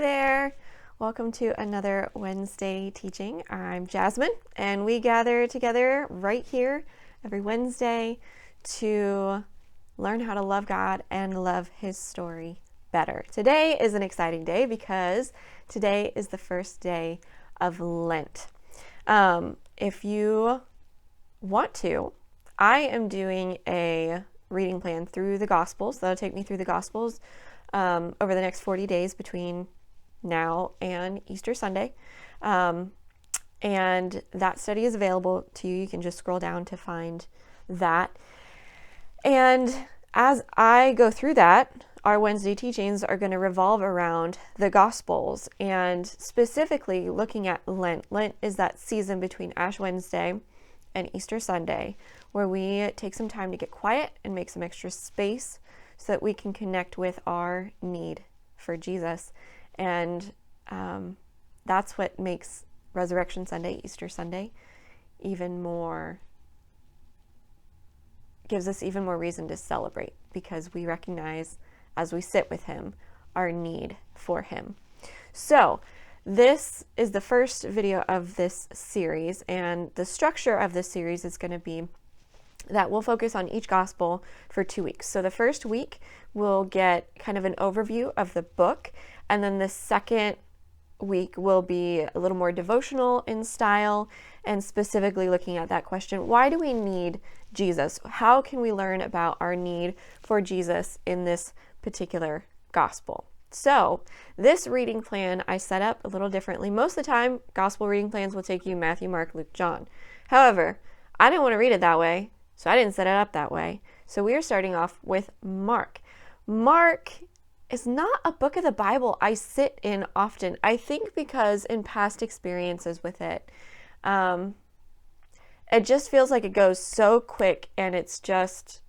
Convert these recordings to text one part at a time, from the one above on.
there! Welcome to another Wednesday teaching. I'm Jasmine, and we gather together right here every Wednesday to learn how to love God and love His story better. Today is an exciting day because today is the first day of Lent. If you want to, I am doing a reading plan through the Gospels. That'll take me through the Gospels over the next 40 days between now and Easter Sunday. And that study is available to you. You can just scroll down to find that. And as I go through that, our Wednesday teachings are going to revolve around the Gospels and specifically looking at Lent. Lent is that season between Ash Wednesday and Easter Sunday where we take some time to get quiet and make some extra space so that we can connect with our need for Jesus. And that's what makes Resurrection Sunday, Easter Sunday, gives us even more reason to celebrate, because we recognize as we sit with Him our need for Him. So this is the first video of this series, and the structure of this series is going to be that we'll focus on each gospel for 2 weeks. So the first week we'll get kind of an overview of the book, and then the second week will be a little more devotional in style and specifically looking at that question, why do we need Jesus? How can we learn about our need for Jesus in this particular gospel? So this reading plan I set up a little differently. Most of the time, gospel reading plans will take you Matthew, Mark, Luke, John. However, I didn't want to read it that way, so I didn't set it up that way. So we are starting off with Mark. Mark is not a book of the Bible I sit in often. I think because in past experiences with it, it just feels like it goes so quick, and it's just,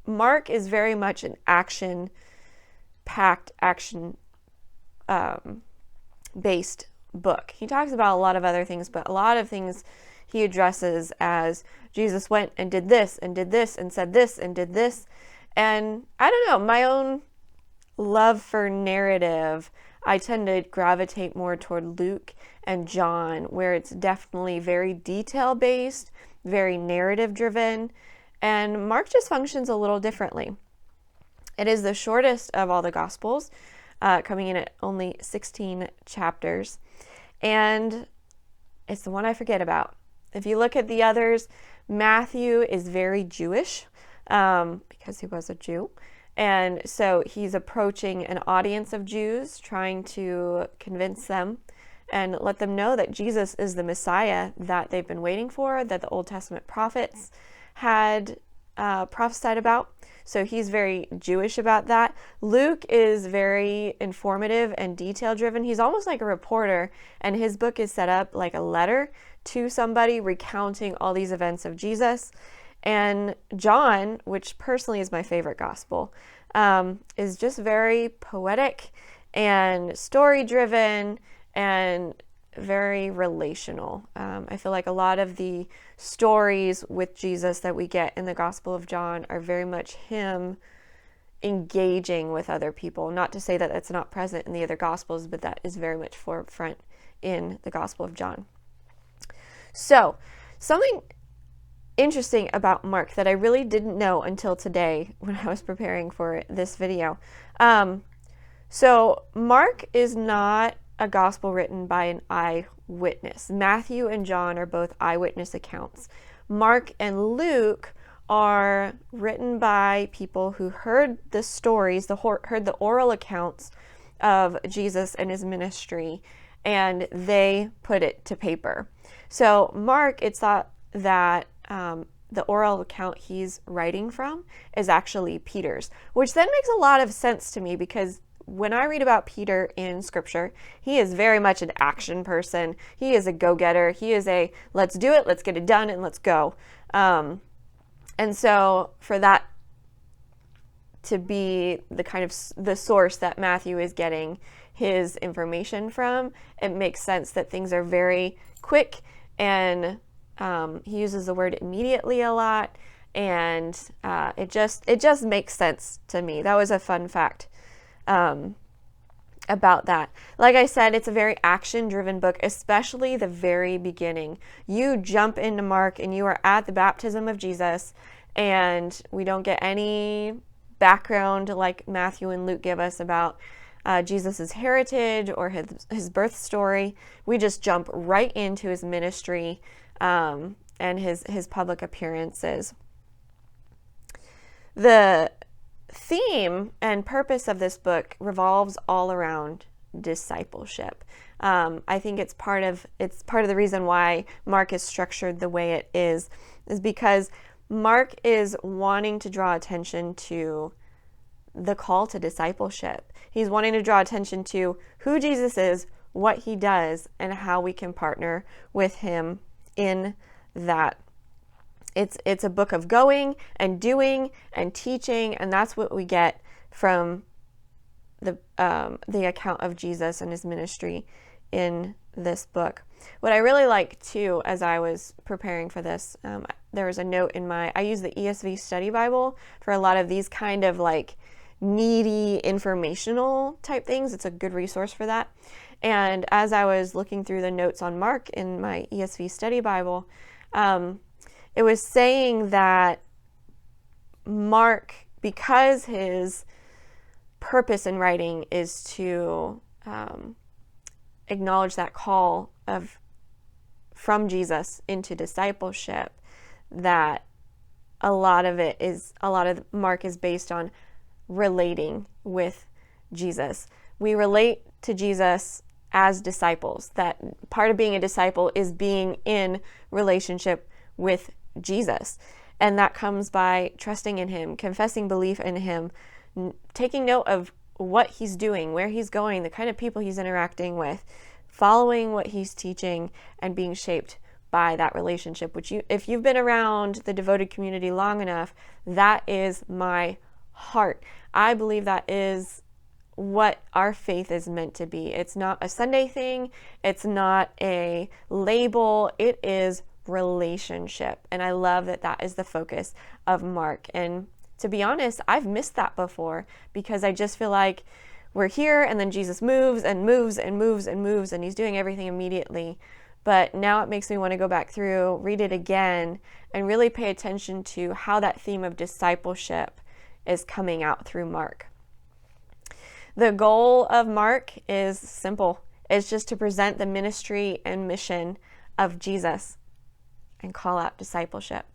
Mark is very much an action-packed, action-based book. He talks about a lot of other things, but a lot of things he addresses as Jesus went and did this and said this and did this. And I don't know, my own love for narrative, I tend to gravitate more toward Luke and John, where it's definitely very detail-based, very narrative-driven, and Mark just functions a little differently. It is the shortest of all the Gospels, coming in at only 16 chapters, and it's the one I forget about. If you look at the others, Matthew is very Jewish, because he was a Jew. And so he's approaching an audience of Jews, trying to convince them and let them know that Jesus is the Messiah that they've been waiting for, that the Old Testament prophets had prophesied about. So he's very Jewish about that. Luke is very informative and detail-driven. He's almost like a reporter, and his book is set up like a letter to somebody recounting all these events of Jesus. And John, which personally is my favorite gospel, is just very poetic and story-driven and very relational. I feel like a lot of the stories with Jesus that we get in the Gospel of John are very much him engaging with other people. Not to say that that's not present in the other Gospels, but that is very much forefront in the Gospel of John. So, something interesting about Mark that I really didn't know until today when I was preparing for this video. So Mark is not a gospel written by an eyewitness. Matthew and John are both eyewitness accounts. Mark and Luke are written by people who heard the stories, heard the oral accounts of Jesus and his ministry, and they put it to paper. So Mark, it's thought that the oral account he's writing from is actually Peter's, which then makes a lot of sense to me, because when I read about Peter in scripture, he is very much an action person. He is a go-getter. He is a let's do it, let's get it done, and let's go. And so for that to be the kind of the source that Matthew is getting his information from, it makes sense that things are very quick, and he uses the word immediately a lot, and it just makes sense to me. That was a fun fact. about that. Like I said, it's a very action-driven book, especially the very beginning. You jump into Mark and you are at the baptism of Jesus, and we don't get any background like Matthew and Luke give us about Jesus's heritage or his birth story. We just jump right into his ministry and his public appearances. The theme and purpose of this book revolves all around discipleship. I think it's part of the reason why Mark is structured the way it is because Mark is wanting to draw attention to the call to discipleship. He's wanting to draw attention to who Jesus is, what he does, and how we can partner with him in that. It's a book of going and doing and teaching, and that's what we get from the account of Jesus and his ministry in this book. What I really like too, as I was preparing for this, there was a note in I use the ESV Study Bible for a lot of these kind of like needy informational type things. It's a good resource for that. And as I was looking through the notes on Mark in my ESV Study Bible, it was saying that Mark, because his purpose in writing is to acknowledge that call from Jesus into discipleship, that a lot of Mark is based on relating with Jesus. We relate to Jesus as disciples. That part of being a disciple is being in relationship with Jesus. And that comes by trusting in him, confessing belief in him, taking note of what he's doing, where he's going, the kind of people he's interacting with, following what he's teaching, and being shaped by that relationship, which if you've been around the devoted community long enough, that is my heart. I believe that is what our faith is meant to be. It's not a Sunday thing. It's not a label. It is relationship. And I love that that is the focus of Mark. And to be honest, I've missed that before because I just feel like we're here and then Jesus moves and moves and moves and moves and he's doing everything immediately. But now it makes me want to go back through, read it again, and really pay attention to how that theme of discipleship is coming out through Mark. The goal of Mark is simple. It's just to present the ministry and mission of Jesus and call out discipleship.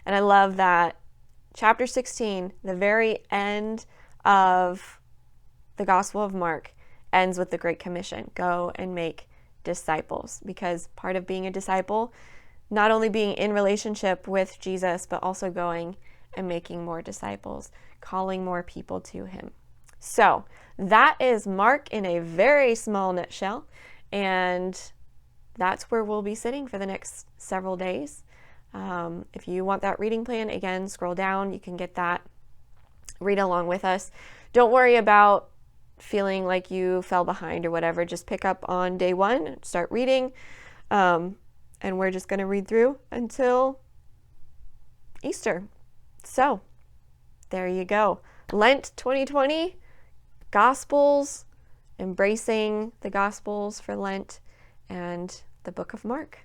And I love that chapter 16, the very end of the Gospel of Mark, ends with the Great Commission. Go and make disciples. Because part of being a disciple, not only being in relationship with Jesus, but also going and making more disciples, calling more people to him. So that is Mark in a very small nutshell. And that's where we'll be sitting for the next several days. If you want that reading plan, again, scroll down. You can get that. Read along with us. Don't worry about feeling like you fell behind or whatever. Just pick up on day one, start reading. And we're just going to read through until Easter. So there you go. Lent 2020, Gospels, embracing the Gospels for Lent, and the book of Mark.